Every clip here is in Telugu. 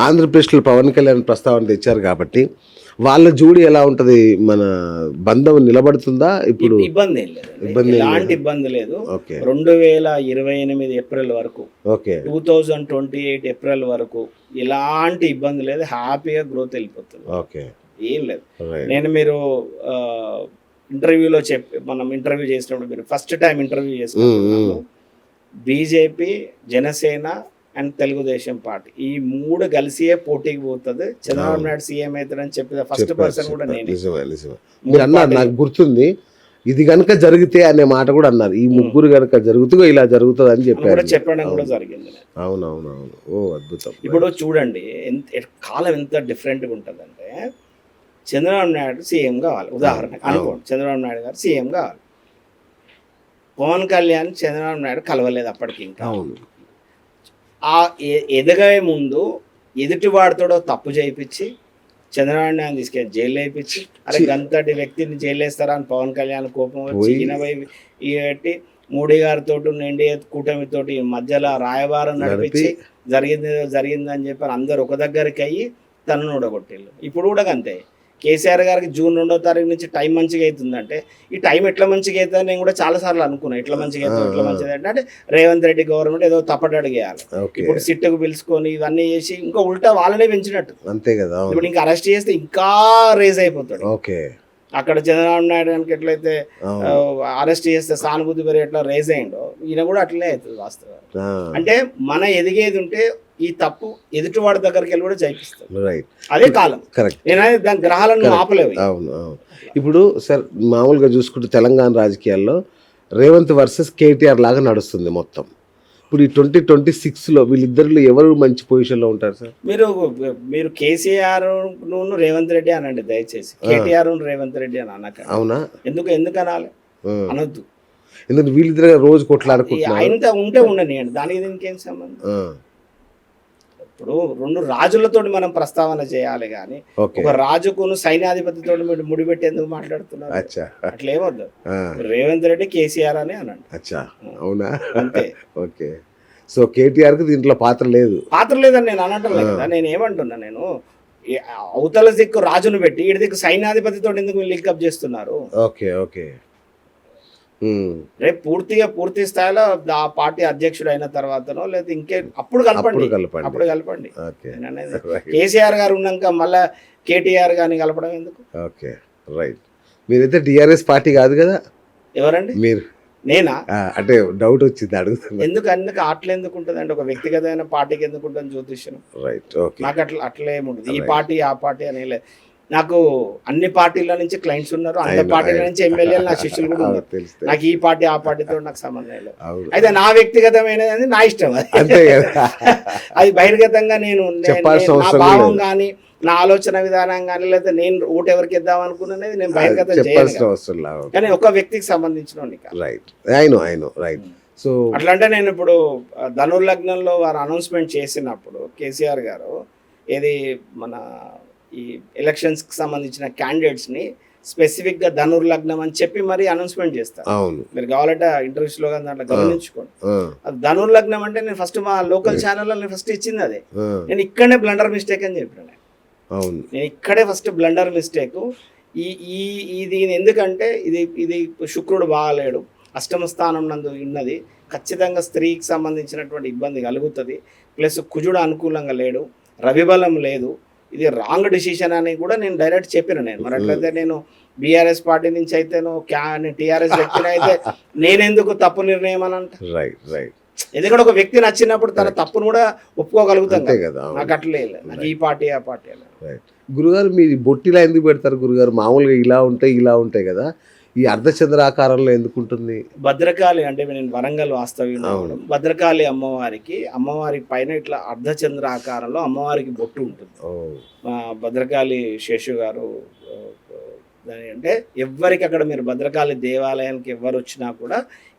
ఆంధ్రప్రదేశ్లో పవన్ కళ్యాణ్ ప్రస్తావన తెచ్చారు కాబట్టి వాళ్ళ జోడి ఎలా ఉంటది, మన బంధం నిలబడుతుందా ఇప్పుడు? ఇబ్బంది ఏం లేదు, ఎలాంటి ఇబ్బంది లేదు. ఓకే 2028 ఏప్రిల్ వరకు, ఓకే 2028 ఏప్రిల్ వరకు ఎలాంటి ఇబ్బంది లేదు, హ్యాపీగా గ్రోత్ వెళ్ళిపోతుంది. ఓకే ఏం లేదు. నేను మీరు ఇంటర్వ్యూలో మనం ఇంటర్వ్యూ చేసినప్పుడు, మీరు ఫస్ట్ టైం ఇంటర్వ్యూ చేసినప్పుడు BJP, Janasena and Telugu Desam party ఈ మూడు కలిసియే పోటీకి పోతుంది, చంద్రబాబు నాయుడు సీఎం అవుతాడని చెప్పిన ఫస్ట్ పర్సన్ కూడా నేను. మీరు అన్నారు, నాకు గుర్తుంది, ఇది కనుక జరిగితే అనే మాట కూడా అన్నారు. ఈ ముగ్గురు కనుక జరుగుతూ ఇలా జరుగుతుంది అని చెప్పారు, చెప్పడం కూడా జరిగింది. అవునవునవును, ఓ అద్భుతం. ఇప్పుడు చూడండి కాలం ఎంత డిఫరెంట్గా ఉంటుందంటే, చంద్రబాబు నాయుడు సీఎం కావాలి, ఉదాహరణకు అనుకోండి, చంద్రబాబు నాయుడు గారు సీఎం కావాలి. పవన్ కళ్యాణ్ చంద్రబాబు నాయుడు కలవలేదు అప్పటికి ఇంకా. ఆ ఎదగే ముందు ఎదుటి వాడితోడో తప్పు చేయించి చంద్రబాబు నాయుడు తీసుకెళ్ళి జైలు వేయించి, అరే గంతటి వ్యక్తిని జైలు వేస్తారా అని పవన్ కళ్యాణ్ కోపం వచ్చి ఈయనబట్టి మోడీ గారితో ఎన్డీఏ కూటమితోటి మధ్యలో రాయబారం నడిపించి జరిగిందని చెప్పి అందరు ఒక దగ్గరికి అయ్యి తనను ఊడగొట్టిళ్ళు. ఇప్పుడు కూడా అంతే, కేసీఆర్ గారికి జూన్ 2వ తారీఖు నుంచి టైం మంచిగా అవుతుందంటే, ఈ టైం ఎట్లా మంచిగా అవుతుందని నేను కూడా చాలాసార్లు అనుకున్నాను, ఎట్లా మంచిగా అవుతుంది ఎట్లా మంచిది అంటే రేవంత్ రెడ్డి గవర్నమెంట్ ఏదో తప్పటి అడిగేయాలి. ఇప్పుడు సిట్టుకు పిలుచుకొని ఇవన్నీ చేసి ఇంకా ఉల్టా వాళ్ళనే పెంచినట్టు, అంతే కదా. ఇప్పుడు ఇంకా అరెస్ట్ చేస్తే ఇంకా రేజ్ అయిపోతాడు. ఓకే, అక్కడ చంద్రబాబు నాయుడు కనుక ఎట్లయితే అరెస్ట్ చేస్తే సానుభూతి పెరిగి ఎట్లా రేజ్ అయ్యిండో, ఈయన కూడా అట్లనే అవుతుంది వాస్తవం. అంటే మన ఎదిగేది ఉంటే ఈ తప్పు ఎదుటివాడి దగ్గరికి వెళ్ళి కూడా చేయిస్తాం. రైట్, అదే కాలం. కరెక్ట్. నేనైతే దాని గ్రహాలను ఆపలేవు. అవును అవును. ఇప్పుడు సార్ మామూలుగా చూసుకుంటే తెలంగాణ రాజకీయాల్లో రేవంత్ వర్సెస్ కేటీఆర్ లాగా నడుస్తుంది మొత్తం. ఇప్పుడు ఈ 2026లో వీళ్ళిద్దరిలో ఎవరు మంచి పొజిషన్లో ఉంటారు సార్? మీరు కేసీఆర్ రేవంత్ రెడ్డి అనండి దయచేసి, కేటీఆర్ రేవంత్ రెడ్డి అని అనక. అవునా? ఎందుకు అనాలి? అనొద్దు. ఎందుకంటే వీళ్ళిద్దరు రోజు కొట్లాడుకుంటున్నారు. ఆయనతో ఉంటే ఉండని అండి, దానికి దీనికేం సంబంధం? ఇప్పుడు రెండు రాజులతో మనం ప్రస్తావన చేయాలి కానీ ఒక రాజుకును సైన్యాధిపతితో ముడిపెట్టి ఎందుకు మాట్లాడుతున్నారు? అట్లా ఏమొద్దు. రేవంత్ రెడ్డి కేసీఆర్ అని అనండి. అవునా? అంతే. ఓకే. సో కేటీఆర్ కి దీంట్లో పాత్ర లేదని నేను అనటం లేదు కదా. నేను ఏమంటున్నా, నేను అవతల దిక్కు రాజును పెట్టి ఇటు దిక్కు సైన్యాధిపతితో ఎందుకు లింకప్ చేస్తున్నారు? Okay okay. రేపు పూర్తి స్థాయిలో ఆ పార్టీ అధ్యక్షుడు అయిన తర్వాతనో లేదా ఇంకే అప్పుడు కలపండి. కేసీఆర్ గారు ఉన్నాక మళ్ళా కేటీఆర్ గారిని కలపడం ఎందుకు? Okay right. మీరైతే టీఆర్ఎస్ పార్టీ కాదు కదా? ఎవరండి? మీరు. నేనా? అంటే డౌట్ వచ్చింది, అడుగుతున్నా. ఎందుకు అట్లా ఎందుకు ఉంటుంది అంటే, ఒక వ్యక్తిగతమైన పార్టీకి ఎందుకు ఉంటుంది జ్యోతిష్యం? రైట్. నాకు అట్లా ఏముంటుంది, ఈ పార్టీ ఆ పార్టీ అనే లేదు. నాకు అన్ని పార్టీల నుంచి క్లయింట్స్ ఉన్నారు, అన్ని పార్టీల నుంచి ఎమ్మెల్యేలు నా శిష్యులు కూడా ఉన్నారు. నాకు ఈ పార్టీ ఆ పార్టీతో నాకు సంబంధం లేదు. అయితే నా వ్యక్తిగతమైనది నా ఇష్టం, అది బహిర్గతంగా నేను నా భావం కానీ నా ఆలోచన విధానం కానీ లేదా నేను ఓటు ఎవరికి ఇద్దాం అనుకున్నది నేను బహిర్గతం చేయను. కానీ ఒక వ్యక్తికి సంబంధించిన సో అట్లా అంటే, నేను ఇప్పుడు ధనుర్లగ్నంలో వారు అనౌన్స్మెంట్ చేసినప్పుడు కేసీఆర్ గారు ఏది మన ఈ ఎలక్షన్స్కి సంబంధించిన క్యాండిడేట్స్ని స్పెసిఫిక్గా ధనుర్లగ్నం అని చెప్పి మరి అనౌన్స్మెంట్ చేస్తారు. మీరు కావాలంటే ఇంటర్వ్యూస్లో కానీ దాంట్లో గమనించుకోండి. అది ధనుర్లగ్నం అంటే నేను ఫస్ట్ మా లోకల్ ఛానల్లో నేను ఫస్ట్ ఇచ్చింది అదే. నేను ఇక్కడనే బ్లండర్ మిస్టేక్ అని చెప్పిన. నేను ఇక్కడే ఫస్ట్ బ్లండర్ మిస్టేక్ ఇది ఎందుకంటే ఇది శుక్రుడు బాగాలేడు, అష్టమ స్థానం నందు ఉన్నది, ఖచ్చితంగా స్త్రీకి సంబంధించినటువంటి ఇబ్బంది కలుగుతుంది. ప్లస్ కుజుడు అనుకూలంగా లేడు, రవిబలం లేదు, ఇది రాంగ్ డిసిషన్ అని కూడా నేను డైరెక్ట్ చెప్పిన. నేను మరి అట్లయితే నేను బీఆర్ఎస్ పార్టీ నుంచి అయితే టీఆర్ఎస్ వ్యక్తిని అయితే నేనెందుకు తప్పు నిర్ణయం అని అంట? ఎందుకంటే ఒక వ్యక్తి నచ్చినప్పుడు తన తప్పును కూడా ఒప్పుకోగలుగుతాం కదా. నాకు అట్లే నాకు ఈ పార్టీ ఆ పార్టీ అలా. గురుగారు మీరు బొట్టిలా ఎందుకు పెడతారు గురుగారు? మామూలుగా ఇలా ఉంటాయి కదా, ఈ అర్ధచంద్రాకారంలో ఎందుకు ఉంటుంది? భద్రకాళి అంటే నేను వరంగల్ వాస్తవ్యం. భద్రకాళి అమ్మవారి పైన ఇట్లా అర్ధచంద్ర ఆకారంలో అమ్మవారికి బొట్టు ఉంటుంది. భద్రకాళి శేషు గారు దాని అంటే ఎవ్వరికి అక్కడ మీరు భద్రకాళి దేవాలయానికి ఎవరు వచ్చినా కూడా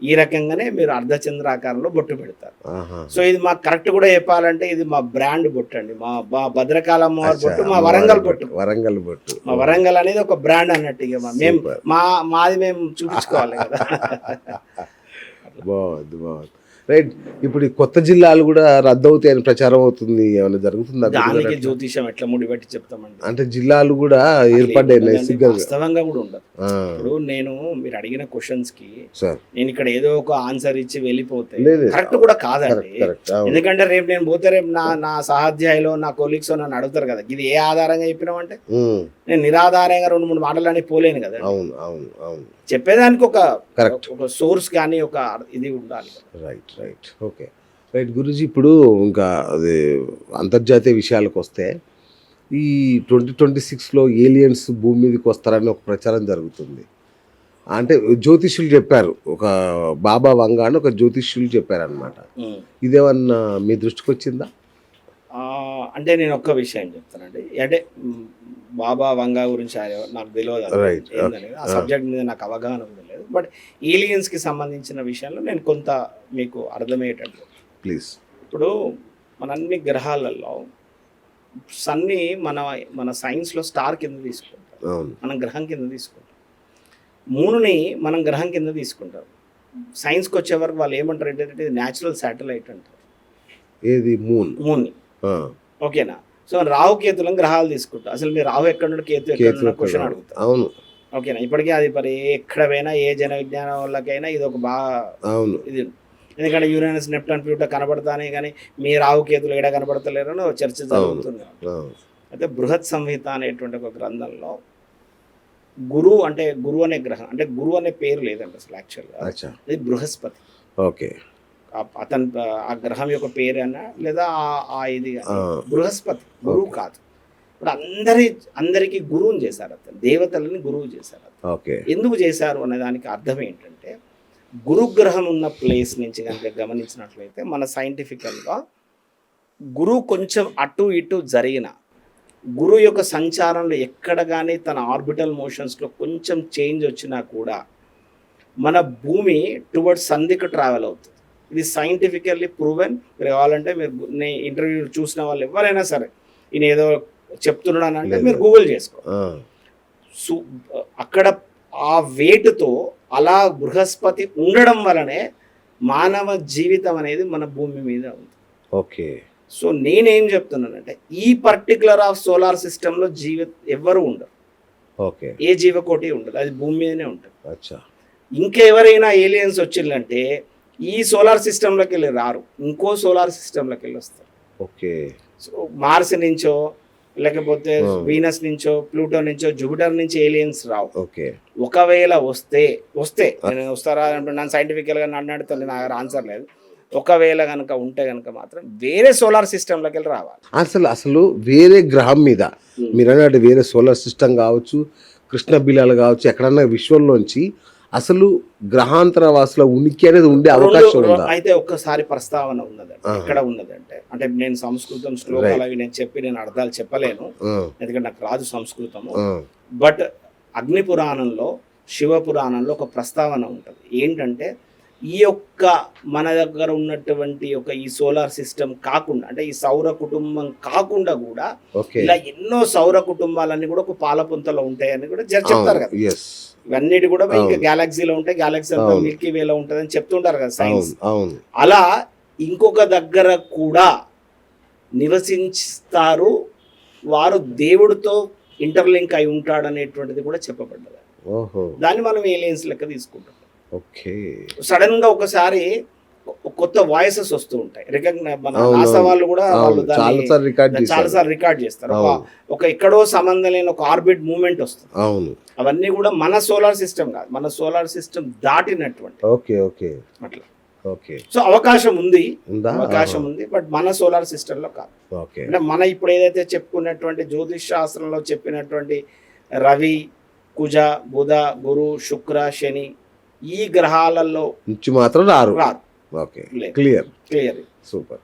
ఈ రకంగానే మీరు అర్ధచంద్ర ఆకారంలో బొట్టు పెడతారు. సో ఇది మాకు కరెక్ట్ కూడా చెప్పాలంటే ఇది మా బ్రాండ్ బొట్టు అండి, మా భద్రకాళి అమ్మవారి బొట్టు, మా వరంగల్ బొట్టు. మా వరంగల్ అనేది ఒక బ్రాండ్ అన్నట్టు. ఇక మాది మేము చూపించుకోవాలి కదా. బాగుంది. రైట్. ఇప్పుడు ఈ కొత్త జిల్లాలు కూడా రద్దు అవుతాయని ప్రచారం అవుతుంది, ఏమైనా జరుగుతుందా? దానికి జ్యోతిషం ఎట్లా ముడిపెట్టి చెప్తామండి? అంటే జిల్లాలు కూడా ఏర్పడ్డాయి నైతికంగా. వాస్తవంగా కూడా ఉండదు. ఇప్పుడు నేను మీరు అడిగిన క్వశ్చన్స్ కి సార్ నేను ఇక్కడ ఏదో ఒక ఆన్సర్ ఇచ్చి వెళ్ళిపోతే లేదు. కరెక్ట్ కూడా కాదండి. కరెక్ట్. అవును. ఎందుకంటే రేపు నేను పోతే రేపు నా సహాధ్యాయులో నా కొలీగ్స్ నన్ను అడుగుతారు కదా, ఇది ఏ ఆధారంగా చెప్పినామంటే నేను నిరాధారంగా 2-3 మాటలు అని పోలేను కదా. అవును అవును అవును. చెప్పేదానికి ఒక కరెక్ట్. ఒక సోర్స్ కానీ ఒక ఇది ఉండాలి. Right right. Okay right Guruji. ఇప్పుడు ఇంకా అది అంతర్జాతీయ విషయాలకు వస్తే ఈ 2026లో ఏలియన్స్ భూమి మీదకి వస్తారని ఒక ప్రచారం జరుగుతుంది. అంటే జ్యోతిష్యులు చెప్పారు, ఒక బాబా వంగ అని ఒక జ్యోతిష్యులు చెప్పారనమాట. ఇదేమన్నా మీ దృష్టికి వచ్చిందా? అంటే నేను ఒక్క విషయం చెప్తానండి. అంటే బాబా వంగా గురించి నాకు తెలియదు Right. ఏంటనేది, ఆ సబ్జెక్ట్ మీద నాకు అవగాహన కూడా లేదు. బట్ ఏలియన్స్కి సంబంధించిన విషయంలో నేను కొంత మీకు అర్థమయ్యేటట్టు ప్లీజ్. ఇప్పుడు మన అన్ని గ్రహాలలో సన్ని మన సైన్స్లో స్టార్ కింద తీసుకుంటాం, అవును మనం గ్రహం కింద తీసుకుంటాం. మూనుని మనం గ్రహం కింద తీసుకుంటాం. సైన్స్కి వచ్చే వరకు వాళ్ళు ఏమంటారు ఏంటంటే ఇది న్యాచురల్ శాటిలైట్ అంటారు. ఏది? మూన్ని. ఓకేనా? సో రాహుకేతులను గ్రహాలు తీసుకుంటాం. అసలు మీరు రాహు ఎక్కడ కేతు ఎక్కడ క్వశ్చన్ అడుగుతారు. అవును. ఓకేనా? ఇప్పటికీ అది మరి ఎక్కడ పోయినా ఏ జన విజ్ఞానం వాళ్ళకైనా ఇది ఒక బాగా అవును ఇది. ఎందుకంటే యురేనస్ నెప్టూన్ ప్లూటో కనబడతానే కానీ మీ రాహుకేతులు ఎక్కడ కనబడతలేరు అని చర్చ జరుగుతుంది. అయితే బృహత్ సంహిత అనేటువంటి ఒక గ్రంథంలో గురువు అనే గ్రహం, అంటే గురువు అనే పేరు లేదండి అసలు యాక్చువల్గా. ఇది బృహస్పతి. ఓకే. అతను ఆ గ్రహం యొక్క పేరు అన్నా లేదా ఆ ఇది బృహస్పతి, గురువు కాదు. ఇప్పుడు అందరికీ గురువుని చేశారు, అతను దేవతలని గురువు చేశారు. ఓకే. ఎందుకు చేశారు అనే దానికి అర్థం ఏంటంటే గురుగ్రహం ఉన్న ప్లేస్ నుంచి కనుక గమనించినట్లయితే మన సైంటిఫికల్గా గురువు కొంచెం అటు ఇటు జరిగిన గురువు యొక్క సంచారంలో ఎక్కడ కానీ తన ఆర్బిటల్ మోషన్స్లో కొంచెం చేంజ్ వచ్చినా కూడా మన భూమి టువర్డ్స్ సంధికి ట్రావెల్ అవుతుంది. ఇది సైంటిఫికల్లీ ప్రూవెన్. మీరు కావాలంటే మీరు ఇంటర్వ్యూ చూసిన వాళ్ళు ఎవరైనా సరే ఈయన ఏదో చెప్తున్నాడు అంటే మీరు గూగుల్ చేసుకో. సో అక్కడ ఆ వేటుతో అలా బృహస్పతి ఉండడం వలనే మానవ జీవితం అనేది మన భూమి మీద ఉంది. ఓకే. సో నేనేం చెప్తున్నానంటే ఈ పర్టికులర్ ఆఫ్ సోలార్ సిస్టంలో ఎవ్వరు ఉండరు. ఓకే. ఏ జీవకోటి ఉండదు, అది భూమి మీదనే ఉంటుంది. అచ్చా. ఇంకెవరైనా ఏలియన్స్ వచ్చిందంటే ఈ సోలార్ సిస్టంలోకి వెళ్ళి రారు, ఇంకో సోలార్ సిస్టంలోకి వెళ్ళి వస్తారు. ఓకే. సో మార్స్ నుంచో లేకపోతే వీనస్ నుంచో ప్లూటో నుంచో జూపిటర్ నుంచి ఏలియన్స్ రావు. ఓకే. ఒకవేళ వస్తే నేను వస్తారా అంటే నన్ను సైంటిఫికల్గా నన్ను అడుగుతుంది, నా దగ్గర ఆన్సర్ లేదు. ఒకవేళ కనుక ఉంటే కనుక మాత్రం వేరే సోలార్ సిస్టంలోకి వెళ్ళి రావాలి. అసలు వేరే గ్రహం మీద మీరు అన్నట్టు వేరే సోలార్ సిస్టమ్ కావచ్చు, కృష్ణ బిలాలు కావచ్చు, ఎక్కడన్నా విశ్వంలోంచి అసలు గ్రహాంతర వాసుల ఉనికి అనేది ఉండే అవకాశం ఉందా? అయితే ఒక్కసారి ప్రస్తావన ఉన్నదండి. ఎక్కడ ఉన్నదంటే, అంటే నేను సంస్కృతం శ్లోకాలు అవి నేను అర్థాలు చెప్పలేను, ఎందుకంటే నాకు రాదు సంస్కృతము. బట్ అగ్ని పురాణంలో, శివ పురాణంలో ఒక ప్రస్తావన ఉంటుంది. ఏంటంటే ఈ యొక్క మన దగ్గర ఉన్నటువంటి ఒక ఈ సోలార్ సిస్టమ్ కాకుండా, అంటే ఈ సౌర కుటుంబం కాకుండా కూడా ఇలా ఎన్నో సౌర కుటుంబాలన్నీ కూడా ఒక పాలపుంతలో ఉంటాయని కూడా చెప్తారు కదా. ఇవన్నిటి కూడా ఇంకా గ్యాలక్సీలో ఉంటాయి, గ్యాలక్సీ అంతా మిల్కీ వేలో ఉంటుంది అని చెప్తుంటారు కదా సైన్స్. అలా ఇంకొక దగ్గర కూడా నివసిస్తారు, వారు దేవుడితో ఇంటర్లింక్ అయి ఉంటాడు అనేటువంటిది కూడా చెప్పబడ్డది. దాన్ని మనం ఏలియన్స్ లెక్క తీసుకుంటాం. సడన్ గా ఒకసారి కొత్త వాయిసెస్ వస్తూ ఉంటాయి. మన నాసా వాళ్ళు కూడా చాలాసార్లు రికార్డ్ చేస్తారు. ఒక ఎక్కడో సంబంధం లేని ఒక ఆర్బిట్ మూవ్మెంట్ వస్తుంది. అవన్నీ కూడా మన సోలార్ సిస్టమ్ కాదు, మన సోలార్ సిస్టమ్ దాటినటువంటి అట్లా. సో అవకాశం ఉంది, బట్ మన సోలార్ సిస్టమ్ లో కాదు. అంటే మన ఇప్పుడు ఏదైతే చెప్పుకున్నటువంటి జ్యోతిష్ శాస్త్రంలో చెప్పినటువంటి రవి, కుజ, బుధ, గురు, శుక్ర, శని ఈ గ్రహాలలో నుంచి మాత్రం రారు. ఓకే. క్లియర్. క్లియర్. సూపర్.